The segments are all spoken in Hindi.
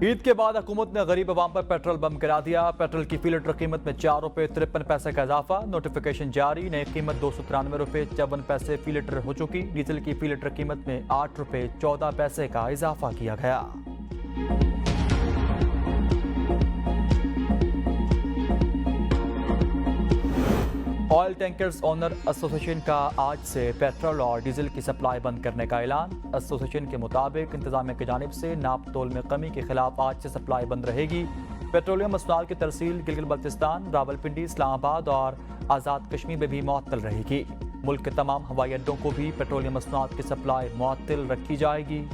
ईद के बाद हुकूमत ने गरीब अवाम पर पेट्रोल बम गिरा दिया। पेट्रोल की फी लीटर कीमत में ₹4.53 का इजाफा। नोटिफिकेशन जारी। नई कीमत ₹293.54 फी लीटर हो चुकी। डीजल की फी लीटर कीमत में ₹8.14 का इजाफा किया गया। ऑयल टैंकर्स ओनर एसोसिएशन का आज से पेट्रोल और डीजल की सप्लाई बंद करने का ऐलान। एसोसिएशन के मुताबिक इंतजामिया की जानिब से नाप तोल में कमी के खिलाफ आज से सप्लाई बंद रहेगी। पेट्रोलियम मसनूआत की तरसील गिलगित बल्तिस्तान, रावलपिंडी, इस्लामाबाद और आज़ाद कश्मीर में भी मुअत्तल रहेगी। मुल्क के तमाम हवाई अड्डों को भी पेट्रोलियम मसनूआत की सप्लाई मुअत्तल रखी जाएगी।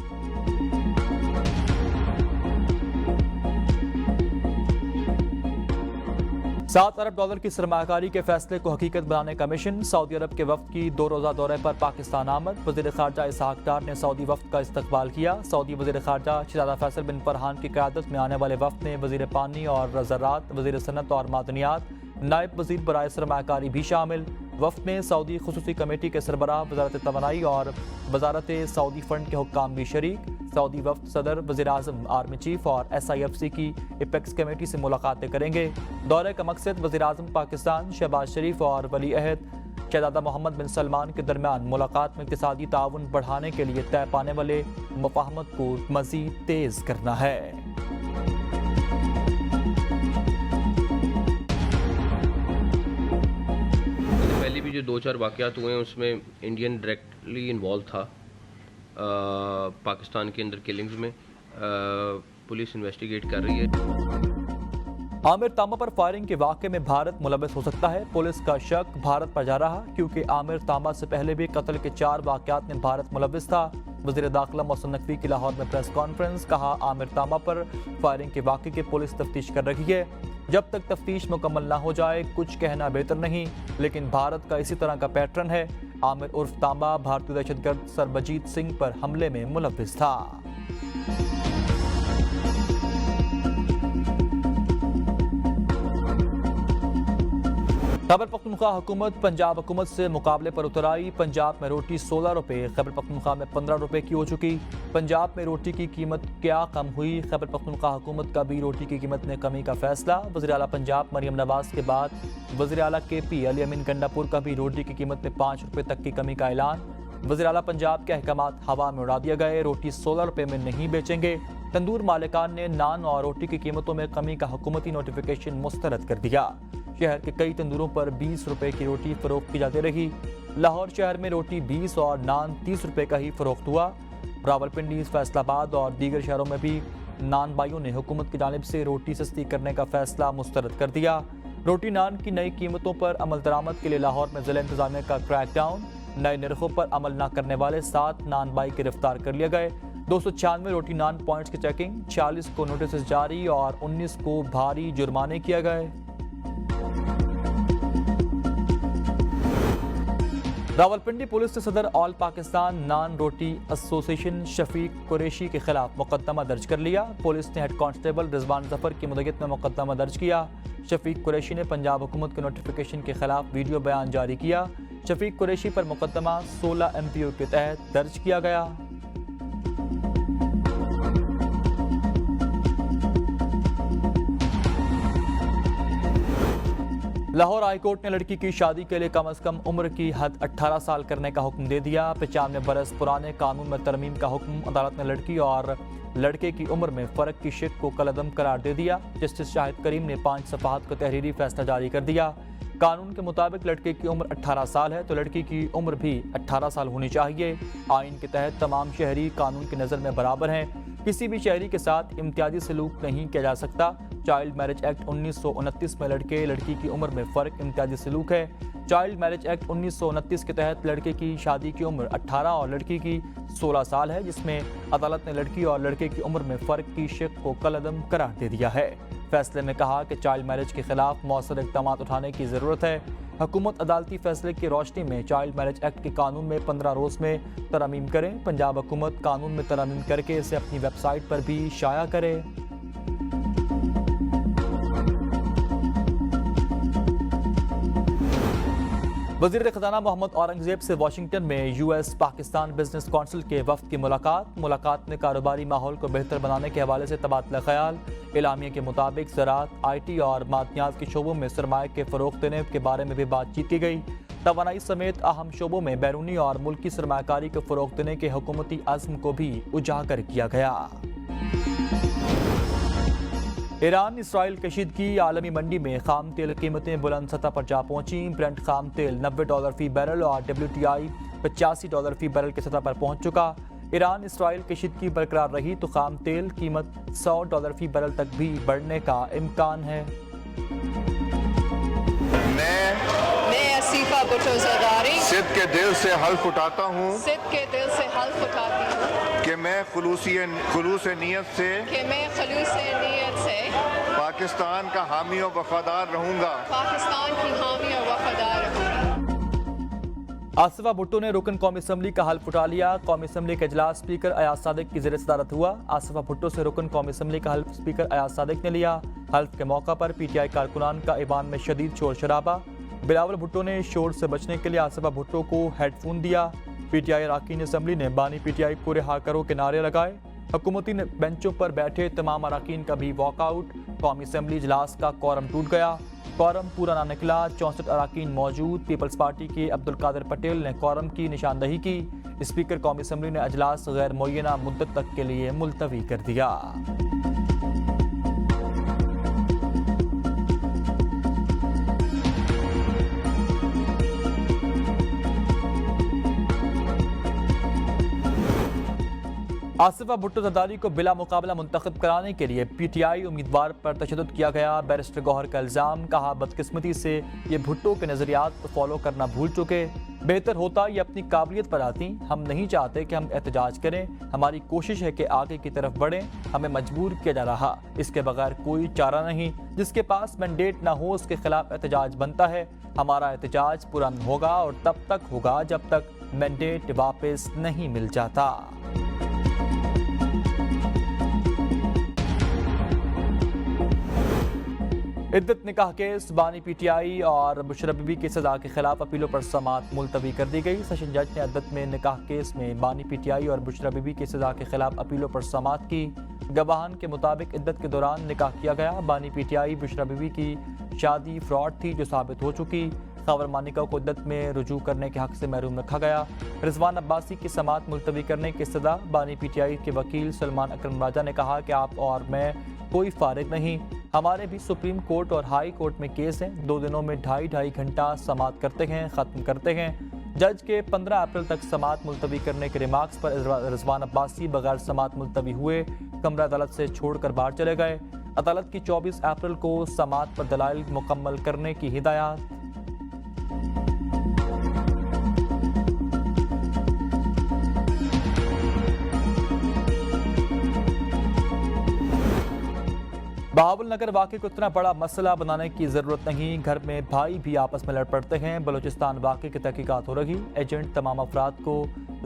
$7 अरब की सरमायाकारी के फैसले को हकीकत बनाने का मिशन। सऊदी अरब के वफ्द की 2 रोज़ा दौरे पर पाकिस्तान आमद। वज़ीर ख़ारजा इसहाक डार ने सऊदी वफ्द का इस्तकबाल किया। सऊदी वज़ीर ख़ारजा शहज़ादा फैसल बिन फरहान की क़यादत में आने वाले वफ्द ने वज़ीर पानी और ज़राअत, वज़ीर सनत और मादनियात, नायब वज़ीर बराए सरमायाकारी भी शामिल। वफ्द में सऊदी खुसूसी कमेटी के सरबराह, वज़ारत तवानाई और वज़ारत सऊदी फंड के हुक्काम भी शरीक। सऊदी वफ्द सदर, वज़ीर-ए-आज़म, आर्मी चीफ और SIFC की एपेक्स कमेटी से मुलाकातें करेंगे। दौरे का मकसद वज़ीर-ए-आज़म पाकिस्तान शहबाज शरीफ और वली अहद शहज़ादा मोहम्मद बिन सलमान के दरमियान मुलाकात में इक़्तिसादी ताउन बढ़ाने के लिए तय पाने वाले मुफ़ाहमत को मज़ीद तेज़ करना है। पहले भी जो 2-4 वाक़यात हुए हैं उसमें इंडियन डायरेक्टली इन्वॉल्व था। पाकिस्तान के अंदर किलिंग्स में पुलिस इन्वेस्टिगेट कर रही है। आमिर तामा पर फायरिंग के वाक़े में भारत मुलव्वस हो सकता है। पुलिस का शक भारत पर जा रहा क्योंकि आमिर तामा से पहले भी कत्ल के 4 वाक़यात में भारत मुलव्वस था। वज़ीर दाखिला मोहसिन नकवी की लाहौर में प्रेस कॉन्फ्रेंस। कहा, आमिर तामा पर फायरिंग के वाक़े की पुलिस तफ्तीश कर रही है। जब तक तफ्तीश मुकम्मल ना हो जाए कुछ कहना बेहतर नहीं, लेकिन भारत का इसी तरह का पैटर्न है। आमिर उर्फ तांबा भारतीय दहशतगर्द सरबजीत सिंह पर हमले में मुलव्वस था। खैबर पख्तूनख्वा हुकूमत पंजाब हुकूमत से मुकाबले पर उतर आई। पंजाब में रोटी ₹16, खैबर पख्तूनख्वा में ₹15 की हो चुकी। पंजाब में रोटी की कीमत क्या कम हुई? खैबर पख्तूनख्वा हुकूमत का भी रोटी की कीमत में कमी का फैसला। वज़ीर आला पंजाब मरियम नवाज के बाद वज़ीर आला KP अली अमीन गंडापुर का भी रोटी की कीमत में ₹5 तक की कमी का ऐलान। वज़ीर आला पंजाब के अहकामात हवा में उड़ा दिए गए। रोटी ₹16 में नहीं बेचेंगे। तंदूर मालिकान ने नान और रोटी की कीमतों में कमी का हुकूमती नोटिफिकेशन मुस्तरद कर दिया। शहर के कई तंदूरों पर ₹20 की रोटी फरोख्त की जाती रही। लाहौर शहर में रोटी 20 और नान ₹30 का ही फरोख्त हुआ। रावलपिंडी, फैसलाबाद और दीगर शहरों में भी नान बाइयों ने हुकूमत की जानिब से रोटी सस्ती करने का फैसला मुस्तरद कर दिया। रोटी नान की नई कीमतों पर अमल दरामद के लिए लाहौर में ज़िला इंतजामिया का क्रैकडाउन। नए निर्खों पर अमल न करने वाले 7 नान बाई गिरफ्तार कर लिए गए। 296 रोटी नान पॉइंट्स की चेकिंग, 40 को नोटिस जारी और 19 को भारी जुर्माने किए गए। रावलपिंडी पुलिस ने सदर ऑल पाकिस्तान नान रोटी एसोसिएशन शफीक कुरैशी के खिलाफ मुकदमा दर्ज कर लिया। पुलिस ने हेड कांस्टेबल रिजवान जफर की मुद्दत में मुकदमा दर्ज किया। शफीक कुरैशी ने पंजाब हुकूमत के नोटिफिकेशन के खिलाफ वीडियो बयान जारी किया। शफीक कुरैशी पर मुकदमा 16 MPO के तहत दर्ज किया गया। लाहौर हाईकोर्ट ने लड़की की शादी के लिए कम से कम उम्र की हद 18 साल करने का हुक्म दे दिया। 95 बरस पुराने कानून में तरमीम का हुक्म। अदालत ने लड़की और लड़के की उम्र में फ़र्क की शिक को कलअदम करार दे दिया। जस्टिस शाहिद करीम ने 5 सफ़हात का तहरीरी फैसला जारी कर दिया। कानून के मुताबिक लड़के की उम्र 18 साल है तो लड़की की उम्र भी 18 साल होनी चाहिए। आइन के तहत तमाम शहरी कानून की नज़र में बराबर हैं। किसी भी शहरी के साथ इम्तियाजी सलूक नहीं किया जा सकता। चाइल्ड मैरिज एक्ट 1929 में लड़के लड़की की उम्र में फ़र्क इम्तियाजी सलूक है। चाइल्ड मैरिज एक्ट 1929 के तहत लड़के की शादी की उम्र 18 और लड़की की 16 साल है, जिसमें अदालत ने लड़की और लड़के की उम्र में फ़र्क की शिक को कलअदम करार दे दिया है। फैसले में कहा कि चाइल्ड मैरिज के खिलाफ मौसर इक़दाम उठाने की ज़रूरत है। हुकूमत अदालती फैसले की रोशनी में चाइल्ड मैरिज एक्ट के कानून में 15 रोज़ में तरमीम करें। पंजाब हुकूमत कानून में तरमीम करके इसे अपनी वेबसाइट पर भी शाया करे। वज़ीर ख़ज़ाना मोहम्मद औरंगज़ेब से वाशिंगटन में यूएस पाकिस्तान बिजनेस कौंसिल के वफ़द की मुलाकात में कारोबारी माहौल को बेहतर बनाने के हवाले से तबादला ख्याल। एलामिया के मुताबिक ज़राअत, IT और मादनियात के शोबों में सरमाए के फ़रोग़ देने के बारे में भी बातचीत की गई। तवानाई समेत अहम शोबों में बैरूनी और मुल्की सरमाकारी को फ़रोग़ देने के हुकूमती अज़्म को भी उजागर किया गया। ईरान इसराइल कशीदगी। आलमी मंडी में खाम तेल कीमतें बुलंद सतह पर जा पहुंची। ब्रेंट खाम तेल $90 फी बैरल और WTI $85 फी बैरल की सतह पर पहुंच चुका। ईरान इसराइल कशीदगी बरकरार रही तो खाम तेल कीमत $100 फी बैरल तक भी बढ़ने का इम्कान है। मैं असीफा भुट्टो ज़रदारी सिद्ध के दिल से हल्फ उठाता हूँ कि मैं खुलूस नीयत से पाकिस्तान का हामी और वफादार रहूँगा। आसिफा भुट्टो ने रुकन कौमी असम्बली का हल्फ उठा लिया। कौमी असम्बली का इजलास स्पीकर अयाज सादिक की ज़ेर सदारत हुआ। आसिफा भुट्टो से रुकन कौमी असम्बली का हल्फ स्पीकर अयाज सादिक ने लिया। हल्फ के मौका पर PTI कारकुनान का ईवान में शदीद शोर शराबा। बिलावल भुट्टो ने शोर से बचने के लिए आसिफा भुट्टो को हेडफोन दिया। PTI अरकान असम्बली ने बानी PTI को रिहा करो के नारे लगाए। हुकूमती बेंचों पर बैठे तमाम अरकान का भी वॉकआउट। कौमी असम्बली इजलास का कोरम टूट गया। कोरम पूरा ना निकला। 64 अरकान मौजूद। पीपल्स पार्टी के अब्दुल कादिर पटेल ने कोरम की निशानदही की। स्पीकर कौमी असम्बली ने अजलास गैर मुअय्यना मुद्दत तक के लिए मुलतवी कर दिया। आसिफा भुट्टो ज़रदारी को बिला मुकाबला मुंतखब कराने के लिए PTI उम्मीदवार पर तशद्दुद किया गया। बैरिस्टर गौहर का इल्ज़ाम। कहा, बदकिस्मती से ये भुट्टो के नज़रियात फॉलो करना भूल चुके। बेहतर होता ये अपनी काबिलियत पर आती। हम नहीं चाहते कि हम एहतजाज करें। हमारी कोशिश है कि आगे की तरफ बढ़ें। हमें मजबूर किया जा रहा। इसके बगैर कोई चारा नहीं। जिसके पास मैंडेट ना हो उसके खिलाफ एहतजाज बनता है। हमारा एहतजाज पूरा होगा और तब तक होगा जब तक मैंडेट वापस नहीं मिल जाता। इद्दत निकाह केस। बानी PTI और मुशर्रफ बीबी की सजा के खिलाफ अपीलों पर समाअत मुलतवी कर दी गई। सेशन जज ने इद्दत में निकाह केस में बानी PTI और मुशर्रफ बीबी की सजा के खिलाफ अपीलों पर समाअत की। गवाहान के मुताबिक इद्दत के दौरान निकाह किया गया। बानी PTI मुशर्रफ बीबी की शादी फ्रॉड थी जो साबित हो चुकी। खबर मानिका को इद्दत में रुजू करने के हक से महरूम रखा गया। रिजवान अब्बासी की समाअत मुलतवी करने की सदा। बानी PTI के वकील सलमान अकरम राजा ने कहा कि आप और मैं कोई फारिग नहीं। हमारे भी सुप्रीम कोर्ट और हाई कोर्ट में केस हैं। 2 दिनों में 2.5 घंटा समाअत करते हैं, ख़त्म करते हैं। जज के 15 अप्रैल तक समाअत मुलतवी करने के रिमार्क्स पर रिजवान अब्बासी बगैर समाअत मुलतवी हुए कमरा अदालत से छोड़कर बाहर चले गए। अदालत की 24 अप्रैल को समाअत पर दलाइल मुकम्मल करने की हिदायत। बहावल नगर वाक़े को इतना बड़ा मसला बनाने की ज़रूरत नहीं। घर में भाई भी आपस में लड़ पड़ते हैं। बलूचिस्तान वाक़े की तहकीकात हो रही। एजेंट तमाम अफराद को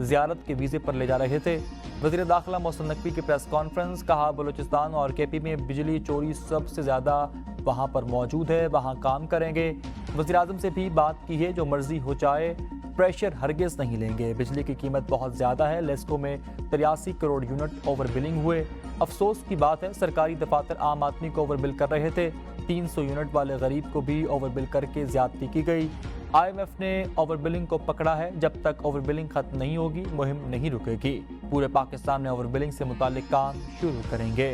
ज़ियारत के वीज़े पर ले जा रहे थे। वज़ीर दाखिला मोहसिन नकवी की प्रेस कॉन्फ्रेंस। कहा, बलूचिस्तान और KP में बिजली चोरी सबसे ज़्यादा वहाँ पर मौजूद है, वहाँ काम करेंगे। वज़ीर आज़म से भी बात की है, जो मर्जी हो जाए प्रेशर हरगिज़ नहीं लेंगे। बिजली की कीमत बहुत ज़्यादा है। लेस्को में 83 करोड़ यूनिट ओवर बिलिंग हुए। अफसोस की बात है सरकारी दफातर आम आदमी को ओवर बिल कर रहे थे। 300 यूनिट वाले गरीब को भी ओवर बिल करके ज़्यादती की गई। IMF ने ओवर बिलिंग को पकड़ा है। जब तक ओवर बिलिंग खत्म नहीं होगी मुहिम नहीं रुकेगी। पूरे पाकिस्तान में ओवर बिलिंग से मुताल्लिक काम शुरू करेंगे।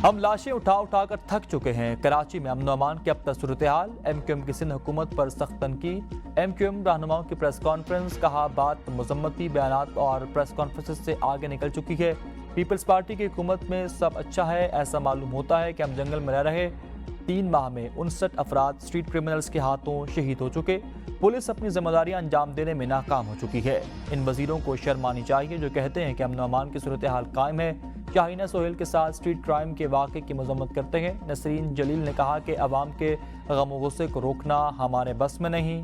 हम लाशें उठा उठा कर थक चुके हैं। कराची में अमन अमान की अब तक सूरत हाल। MQM की सिंध हुकूमत पर सख्त तनकीद। MQM रहनुमाओं की प्रेस कॉन्फ्रेंस। कहा, बात मजम्मती बयानात और प्रेस कॉन्फ्रेंस से आगे निकल चुकी है। पीपल्स पार्टी की हुकूमत में सब अच्छा है। ऐसा मालूम होता है कि हम जंगल में रह रहे। 3 माह में 59 अफराद स्ट्रीट क्रिमिनल्स के हाथों शहीद हो चुके। पुलिस अपनी जिम्मेदारियां अंजाम देने में नाकाम हो चुकी है। इन वजीरों को शर्म आनी चाहिए जो कहते हैं कि अमन अमान की सूरत हाल कायम है। शाहीना सोहेल के साथ स्ट्रीट क्राइम के वाक़े की मजम्मत करते हैं। नसरीन जलील ने कहा कि अवाम के गम गुस्से को रोकना हमारे बस में नहीं।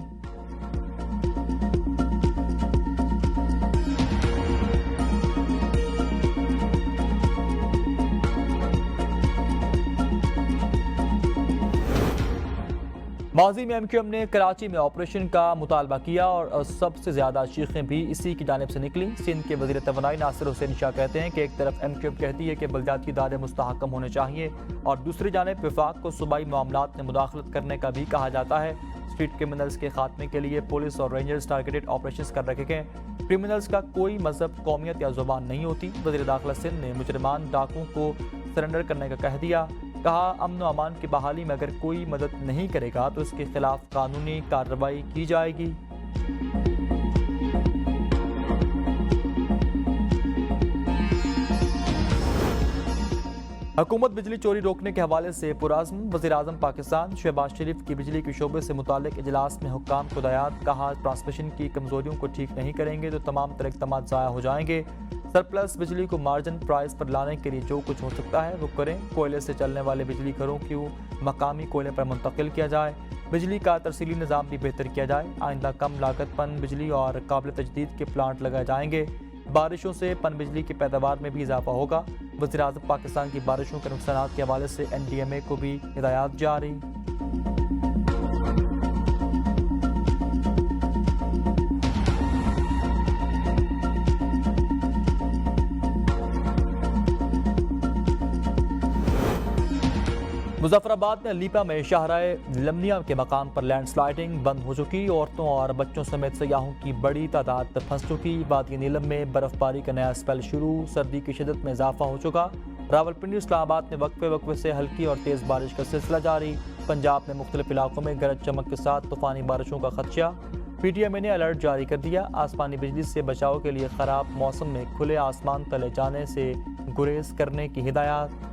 माजी में एमक्यूएम ने कराची में ऑपरेशन का मुतालबा किया और सबसे ज़्यादा चीखें भी इसी की जानिब से निकली। सिंध के वज़ीर तवानाई नासिर हुसैन शाह कहते हैं कि एक तरफ एमक्यूएम कहती है कि बलदियाती इदारे मुस्तहकम होने चाहिए और दूसरी जानिब वफाक को सूबाई मामलात में मुदाखलत करने का भी कहा जाता है। स्ट्रीट क्रिमिनल्स के खात्मे के लिए पुलिस और रेंजर्स टारगेटेड ऑपरेशन कर रखे गए। क्रिमिनल्स का कोई मजहब, कौमियत या जुबान नहीं होती। वज़ीर दाखिला सिंध ने मुजरिमान डाकुओं को सरेंडर करने का कह दिया। कहा, अमन व अमान की बहाली में अगर कोई मदद नहीं करेगा तो इसके खिलाफ कानूनी कार्रवाई की जाएगी। हुकूमत बिजली चोरी रोकने के हवाले से पुरअज़्म। वज़ीर-ए-आज़म पाकिस्तान शहबाज शरीफ की बिजली के शोबे से मुताल्लिक़ इजलास में हुक्काम को हिदायत। कहा, ट्रांसमिशन की कमजोरियों को ठीक नहीं करेंगे तो तमाम तरह इक़दाम ज़ाया हो जाएंगे। सरप्लस बिजली को मार्जिन प्राइस पर लाने के लिए जो कुछ हो सकता है वो करें। कोयले से चलने वाले बिजली घरों को मकामी कोयले पर मुंतकिल किया जाए। बिजली का तरसीली निज़ाम भी बेहतर किया जाए। आइंदा कम लागत पन बिजली और काबिल तजदीद के प्लांट लगाए जाएंगे। बारिशों से पन बिजली की पैदावार में भी इजाफा होगा। वज़ीर-ए-आज़म पाकिस्तान की बारिशों के नुकसानात के हवाले से NDMA को भी हिदायत जारी। मुजफ्फराबाद में लीपा में शाहराए लमनिया के मकाम पर लैंडस्लाइडिंग बंद हो चुकी। औरतों और बच्चों समेत सयाहों की बड़ी तादाद फंस चुकी। वादी नीलम में बर्फबारी का नया स्पेल शुरू। सर्दी की शिदत में इजाफा हो चुका। रावलपिंडी इस्लामाबाद में वक्फे वक्फे से हल्की और तेज़ बारिश का सिलसिला जारी। पंजाब में मुख्तलिफ इलाकों में गरज चमक के साथ तूफानी बारिशों का खदशा। PTMA ने अलर्ट जारी कर दिया। आसमानी बिजली से बचाव के लिए ख़राब मौसम में खुले आसमान तले जाने से गुरेज करने की हिदायत।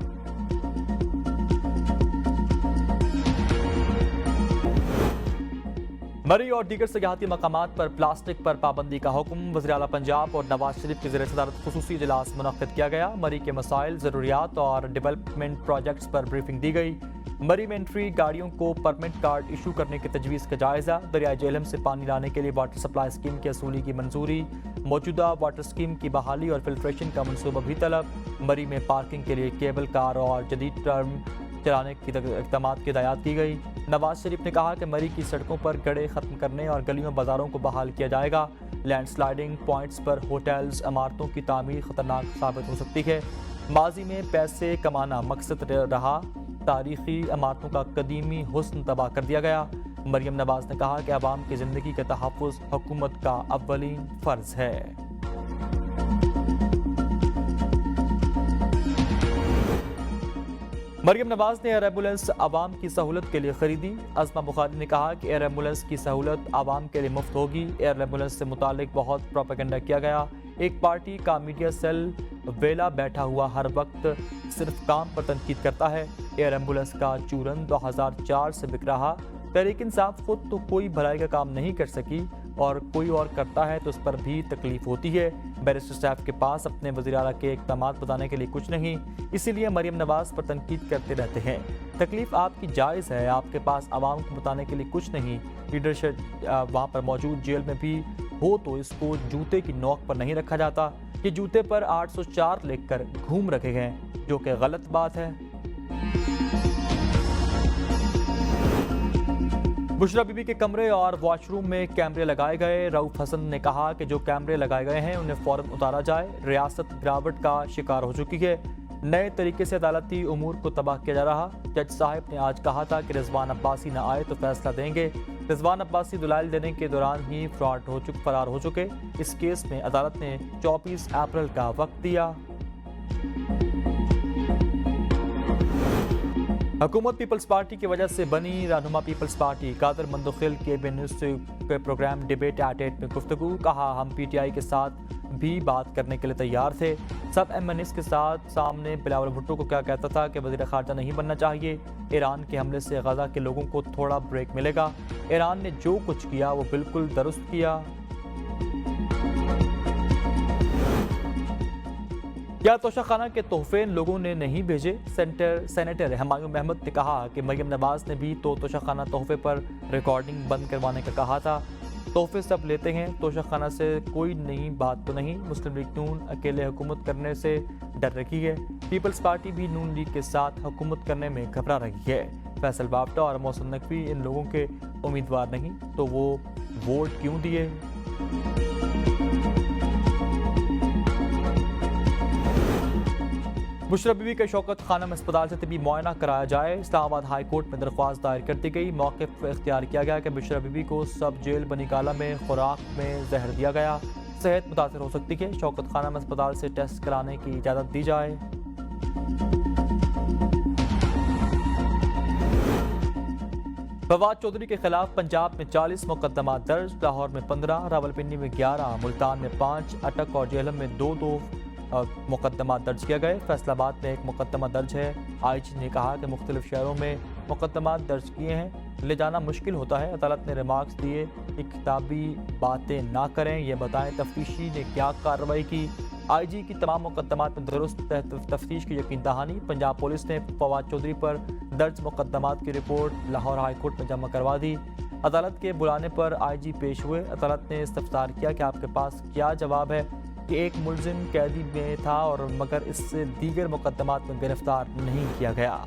मरी और दीगर सयाहती मकामात पर प्लास्टिक पर पाबंदी का हुक्म। वज़ीर-ए-आला पंजाब और नवाज शरीफ की ज़ेर सदारत खुसूसी इजलास मुनक़्क़िद किया गया। मरी के मसाइल, ज़रूरियात और डेवलपमेंट प्रोजेक्ट्स पर ब्रीफिंग दी गई। मरी में एंट्री गाड़ियों को परमिट कार्ड इशू करने की तजवीज़ का जायज़ा। दरियाई जेहलम से पानी लाने के लिए वाटर सप्लाई स्कीम की असूली की मंजूरी। मौजूदा वाटर स्कीम की बहाली और फिल्ट्रेशन का मनसूबा भी तलब। मरी में पार्किंग के लिए केबल कार और जदीद टर्म चलाने की इक़दाम की हिदायत की गई। नवाज शरीफ ने कहा कि मरी की सड़कों पर गड्ढे ख़त्म करने और गलियों बाज़ारों को बहाल किया जाएगा। लैंडस्लाइडिंग पॉइंट्स पर होटल्स, इमारतों की तामीर ख़तरनाक साबित हो सकती है। माजी में पैसे कमाना मकसद रहा। तारीख़ी इमारतों का कदीमी हुस्न तबाह कर दिया गया। मरियम नवाज ने कहा कि अवाम की ज़िंदगी का तहफ़्फ़ुज़ हुकूमत का अव्वलीन फ़र्ज़ है। मरियम नवाज ने एयर एम्बुलेंस आवाम की सहूलत के लिए खरीदी। अज़मा बुखारी ने कहा कि एयर एम्बुलेंस की सहूलत आवाम के लिए मुफ्त होगी। एयर एम्बुलेंस से मुतालिक बहुत प्रोपेगेंडा किया गया। एक पार्टी का मीडिया सेल वेला बैठा हुआ हर वक्त सिर्फ काम पर तनकीद करता है। एयर एम्बुलेंस का चूरन 2004 से बिक रहा। तहरीक इंसाफ खुद तो कोई भलाई का काम नहीं कर सकी और कोई और करता है तो उस पर भी तकलीफ होती है। बैरिस्टर साहब के पास अपने वज़ीर आला के इक़दाम बताने के लिए कुछ नहीं, इसीलिए मरियम नवाज पर तनकीद करते रहते हैं। तकलीफ आपकी जायज़ है, आपके पास आवाम को बताने के लिए कुछ नहीं। लीडरशिप वहाँ पर मौजूद जेल में भी हो तो इसको जूते की नोक पर नहीं रखा जाता। ये जूते पर 804 लिखकर घूम रखे गए, जो कि गलत बात है। बुशरा बीबी के कमरे और वॉशरूम में कैमरे लगाए गए। रऊफ हसन ने कहा कि जो कैमरे लगाए गए हैं उन्हें फ़ौरन उतारा जाए। रियासत गिरावट का शिकार हो चुकी है। नए तरीके से अदालती उमूर को तबाह किया जा रहा। जज साहब ने आज कहा था कि रिजवान अब्बासी न आए तो फैसला देंगे। रिजवान अब्बासी दलाइल देने के दौरान ही फरार हो चुके। इस केस में अदालत ने 24 अप्रैल का वक्त दिया। हुकूमत पीपल्स पार्टी की वजह से बनी रहनुमा पीपल्स पार्टी। कादर मंदखिल के के प्रोग्राम डिबेट एट 8 में गुफ्तगू। कहा, हम PTI के साथ भी बात करने के लिए तैयार थे। सब MNS के साथ सामने बिलावल भुट्टो को क्या कहता था कि वज़ीर ख़ारजा नहीं बनना चाहिए। ईरान के हमले से गज़ा के लोगों को थोड़ा ब्रेक मिलेगा। ईरान ने जो कुछ किया वो बिल्कुल दुरुस्त किया। क्या तोशाखाना के तोहफे इन लोगों ने नहीं भेजे? सेनेटर हुमायूं महमूद ने कहा कि मरियम नवाज ने भी तोशाखाना तोहफे पर रिकॉर्डिंग बंद करवाने का कहा था। तोहफे सब लेते हैं, तोशाखाना से कोई नई बात तो नहीं। मुस्लिम लीग नून अकेले हुकूमत करने से डर रही है। पीपल्स पार्टी भी नून लीग के साथ हुकूमत करने में घबरा रही है। फैसल बाफ्टा और मोहसिन नकवी इन लोगों के उम्मीदवार नहीं तो वो वोट क्यों दिए? बुशरा बीबी के शौकत खानम अस्पताल से तबी मुआयना कराया जाए। इस्लामाबाद हाई कोर्ट में दरख्वास्त दायर कर दी गई। मौक़िफ़ इख्तियार किया गया कि बुशरा बीबी को सब जेल बनी काला में खुराक में जहर दिया गया, सेहत मुतासर हो सकती है। शौकत खानम अस्पताल से टेस्ट कराने की इजाज़त दी जाए। फवाद चौधरी के खिलाफ पंजाब में 40 मुकदमा दर्ज, लाहौर में 15, रावलपिंडी में 11, मुल्तान में 5, अटक और जेहलम में 2 मुकदमा दर्ज किए गए। फैसलाबाद में 1 मुकदमा दर्ज है। आईजी ने कहा कि मुख्तलिफ शहरों में मुकदमा दर्ज किए हैं, ले जाना मुश्किल होता है। अदालत ने रिमार्क्स दिए कि किताबी बातें ना करें, ये बताएं तफ्तीशी ने क्या कार्रवाई की। आईजी की तमाम मुकदमात में दुरुस्त तफ्तीश की यकीन दहानी। पंजाब पुलिस ने फवाद चौधरी पर दर्ज मुकदमात की रिपोर्ट लाहौर हाई कोर्ट में जमा करवा दी। अदालत के बुलाने पर आईजी पेश हुए। अदालत ने इस्तफसार किया कि आपके पास क्या जवाब है कि एक मुलजिम कैदी में था और मगर इससे दीगर मुकदमात में गिरफ्तार नहीं किया गया।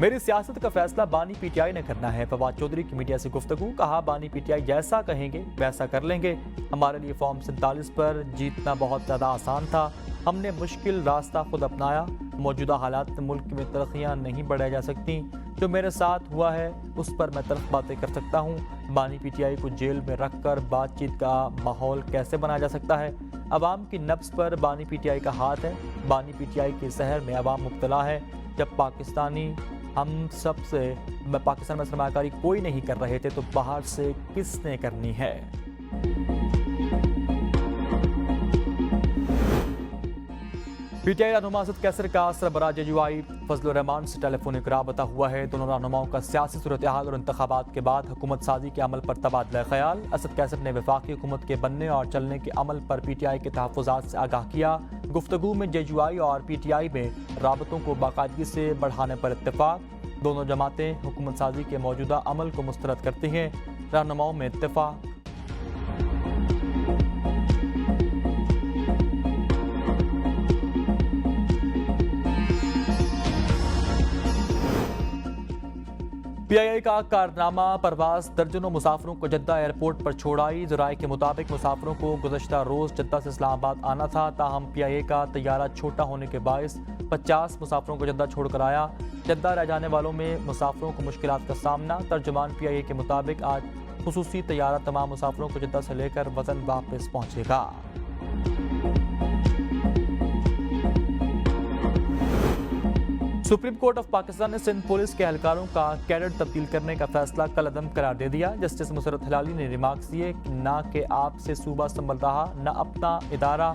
मेरी सियासत का फैसला बानी पीटीआई ने करना है। फवाद चौधरी की मीडिया से गुफ्तगू, कहा बानी पीटीआई जैसा कहेंगे वैसा कर लेंगे। हमारे लिए फॉर्म 47 पर जीतना बहुत ज़्यादा आसान था। हमने मुश्किल रास्ता खुद अपनाया। मौजूदा हालात में मुल्क में तरक्कियाँ नहीं बढ़ाई जा सकती। जो मेरे साथ हुआ है उस पर मैं तल्ख बातें कर सकता हूँ। बानी पीटीआई को जेल में रखकर बातचीत का माहौल कैसे बनाया जा सकता है? अवाम की नब्ज़ पर बानी पीटीआई का हाथ है। बानी पीटीआई के जहर में अवाम मुब्तला है। जब पाकिस्तान में सरमाकारी कोई नहीं कर रहे थे तो बाहर से किसने करनी है? पीटीआई रहनुमा असद कैसर का सरबराह जेयूआई फजलुर रहमान से टेलीफोनिक राबता हुआ है। दोनों रहनुमाओं का सियासी सूरत-ए-हाल और इंतखाबात के बाद हुकूमत साजी के अमल पर तबादला ख्याल। असद कैसर ने वफाकी हुकूमत के बनने और चलने के अमल पर पीटीआई के तहफ़्फ़ुज़ात से आगाह किया। गुफ्तगू में जेयूआई और पीटीआई में राबतों को बाकायदगी से बढ़ाने पर इत्तेफाक। दोनों जमातें हुकूमत साजी के मौजूदा अमल को मुस्तरद करती हैं। रहनुमाओं में इत्तेफाक। पीआईआई का कारनामा, परवाज दर्जनों मुसाफिरों को जद्दा एयरपोर्ट पर छोड़ाई। ज़राए के मुताबिक मुसाफिरों को गुज़श्ता रोज़ जद्दा से इस्लामाबाद आना था, ताहम पीआईआई का तैयारा छोटा होने के बायस 50 मुसाफिरों को जद्दा छोड़कर आया। जद्दा रह जाने वालों में मुसाफिरों को मुश्किलात का सामना। तर्जुमान पीआईआई के मुताबिक आज खुसूसी तैयारा तमाम मुसाफिरों को जद्दा से लेकर वतन वापस पहुँचेगा। सुप्रीम कोर्ट ऑफ पाकिस्तान ने सिंध पुलिस के एहलकारों का कैडर तब्दील करने का फैसला कलअदम करार दे दिया। जस्टिस मुसरत हिलाली ने रिमार्क्स दिए कि ना कि आपसे सूबा संभल रहा न अपना इदारा,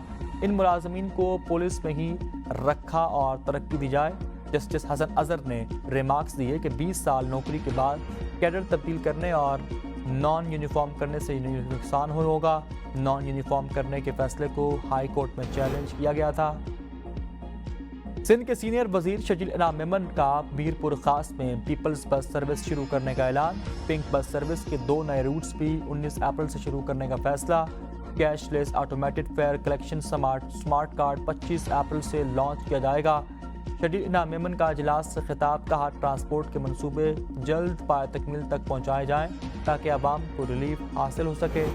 इन मुलाजमीन को पुलिस में ही रखा और तरक्की दी जाए। जस्टिस हसन अजहर ने रिमार्क्स दिए कि 20 साल नौकरी के बाद कैडर तब्दील करने और नॉन यूनिफॉर्म करने से नुकसान होगा। नॉन यूनिफॉर्म करने के फैसले को हाई कोर्ट में चैलेंज किया गया था। सिंध के सीनियर वजीर शजील इनाम मेमन का मीरपुर खास में पीपल्स बस सर्विस शुरू करने का ऐलान। पिंक बस सर्विस के 2 नए रूट्स भी 19 अप्रैल से शुरू करने का फैसला। Cashless automated fair collection smart card 25 अप्रैल से लॉन्च किया जाएगा। शजील इनाम मेमन का इजलास से खिताब, कहा ट्रांसपोर्ट के मंसूबे जल्द पाए तकमील तक पहुँचाए जाएँ ताकि आवाम को रिलीफ हासिल हो सके।